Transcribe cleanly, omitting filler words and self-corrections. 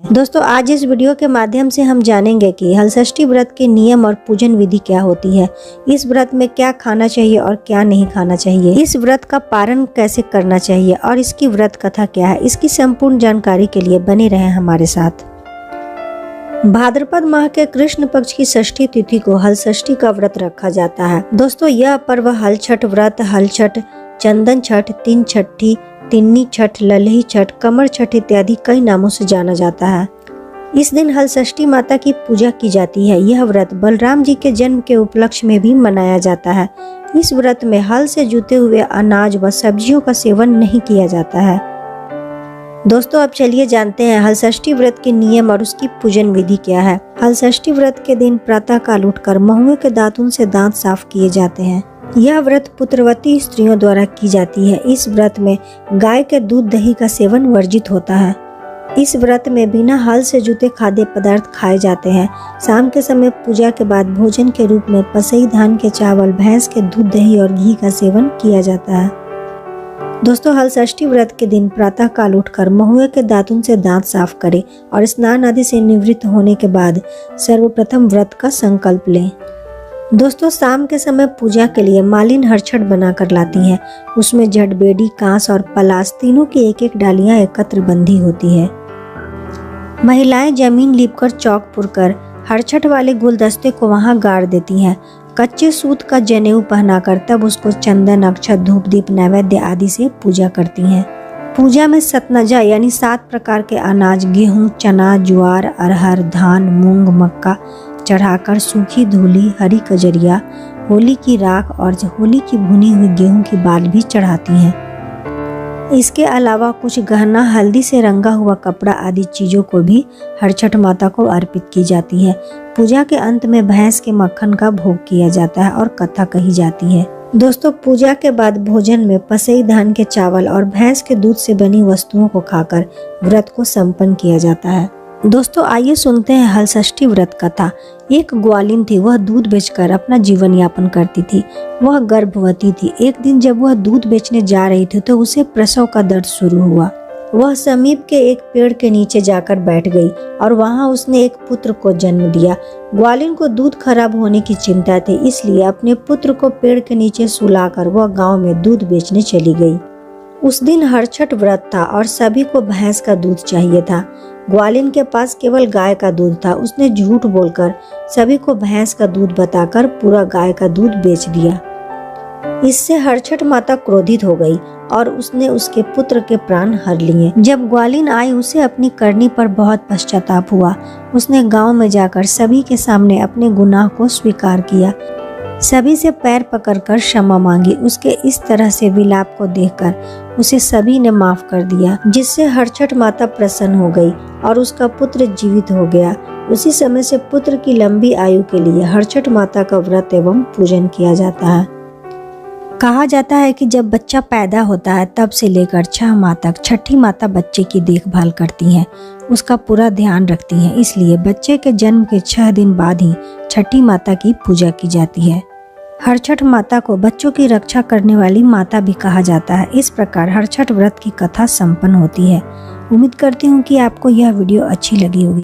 दोस्तों आज इस वीडियो के माध्यम से हम जानेंगे कि हलषष्ठी व्रत के नियम और पूजन विधि क्या होती है। इस व्रत में क्या खाना चाहिए और क्या नहीं खाना चाहिए, इस व्रत का पारण कैसे करना चाहिए और इसकी व्रत कथा क्या है। इसकी संपूर्ण जानकारी के लिए बने रहें हमारे साथ। भाद्रपद माह के कृष्ण पक्ष की षष्ठी तिथि को हलषष्ठी का व्रत रखा जाता है। दोस्तों यह पर्व हल छठ व्रत, हल छठ, चंदन छठ, तीन छठी, तिन्नी छठ, ललही छठ, कमर छठ इत्यादि कई नामों से जाना जाता है। इस दिन हलषष्ठी माता की पूजा की जाती है। यह व्रत बलराम जी के जन्म के उपलक्ष्य में भी मनाया जाता है। इस व्रत में हल से जुते हुए अनाज व सब्जियों का सेवन नहीं किया जाता है। दोस्तों अब चलिए जानते हैं हलषष्ठी व्रत के नियम और उसकी पूजन विधि क्या है। हलषष्ठी व्रत के दिन प्रातः काल उठकर महुए के दातुन से दांत साफ किए जाते हैं। यह व्रत पुत्रवती स्त्रियों द्वारा की जाती है। इस व्रत में गाय के दूध दही का सेवन वर्जित होता है। इस व्रत में बिना हल से जुते खाद्य पदार्थ खाए जाते हैं। शाम के समय पूजा के बाद भोजन के रूप में पसई धान के चावल, भैंस के दूध दही और घी का सेवन किया जाता है। दोस्तों हलषष्ठी व्रत के दिन प्रातः काल उठकर महुए के दातुन से दांत साफ करें और स्नान आदि से निवृत्त होने के बाद सर्वप्रथम व्रत का संकल्प लें। दोस्तों शाम के समय पूजा के लिए मालिन हरछट बनाकर लाती हैं। उसमें जड़बेडी, कांस और पलास तीनों की एक एक डालियां एकत्र बंधी होती है। महिलाएं जमीन लीपकर चौक पुरकर हरछट वाले गुलदस्ते को वहां गाड़ देती हैं। कच्चे सूत का जनेऊ पहनाकर तब उसको चंदन, अक्षत, धूप दीप, नैवेद्य आदि से पूजा करती हैं। पूजा में सतनजा यानी 7 प्रकार के अनाज, गेहूं, चना, ज्वार, अरहर, धान, मूंग, मक्का चढ़ाकर सूखी धूली, हरी कजरिया, होली की राख और होली की भुनी हुई गेहूं की बाल भी चढ़ाती हैं। इसके अलावा कुछ गहना, हल्दी से रंगा हुआ कपड़ा आदि चीजों को भी हरछठ माता को अर्पित की जाती है। पूजा के अंत में भैंस के मक्खन का भोग किया जाता है और कथा कही जाती है। दोस्तों पूजा के बाद भोजन में पसई धान के चावल और भैंस के दूध से बनी वस्तुओं को खाकर व्रत को संपन्न किया जाता है। दोस्तों आइए सुनते हैं हलषष्ठी व्रत कथा। एक ग्वालिन थी, वह दूध बेचकर अपना जीवन यापन करती थी। वह गर्भवती थी। एक दिन जब वह दूध बेचने जा रही थी तो उसे प्रसव का दर्द शुरू हुआ। वह समीप के एक पेड़ के नीचे जाकर बैठ गई और वहां उसने एक पुत्र को जन्म दिया। ग्वालिन को दूध खराब होने की चिंता थी, इसलिए अपने पुत्र को पेड़ के नीचे सुलाकर वह गांव में दूध बेचने चली गई। उस दिन हरछठ व्रत था और सभी को भैंस का दूध चाहिए था। ग्वालिन के पास केवल गाय का दूध था। उसने झूठ बोलकर सभी को भैंस का दूध बताकर पूरा गाय का दूध बेच दिया। इससे हरछठ माता क्रोधित हो गई और उसने उसके पुत्र के प्राण हर लिए। जब ग्वालिन आई उसे अपनी करनी पर बहुत पश्चाताप हुआ। उसने गांव में जाकर सभी के सामने अपने गुनाह को स्वीकार किया। सभी से पैर पकड़कर क्षमा मांगी। उसके इस तरह से विलाप को देखकर उसे सभी ने माफ कर दिया, जिससे हरछठ माता प्रसन्न हो गई और उसका पुत्र जीवित हो गया। उसी समय से पुत्र की लंबी आयु के लिए हरछठ माता का व्रत एवं पूजन किया जाता है। कहा जाता है कि जब बच्चा पैदा होता है तब से लेकर 6 माह तक छठी माता बच्चे की देखभाल करती हैं, उसका पूरा ध्यान रखती हैं। इसलिए बच्चे के जन्म के 6 दिन बाद ही छठी माता की पूजा की जाती है। हरछठ माता को बच्चों की रक्षा करने वाली माता भी कहा जाता है। इस प्रकार हरछठ व्रत की कथा संपन्न होती है। उम्मीद करती हूँ कि आपको यह वीडियो अच्छी लगी होगी।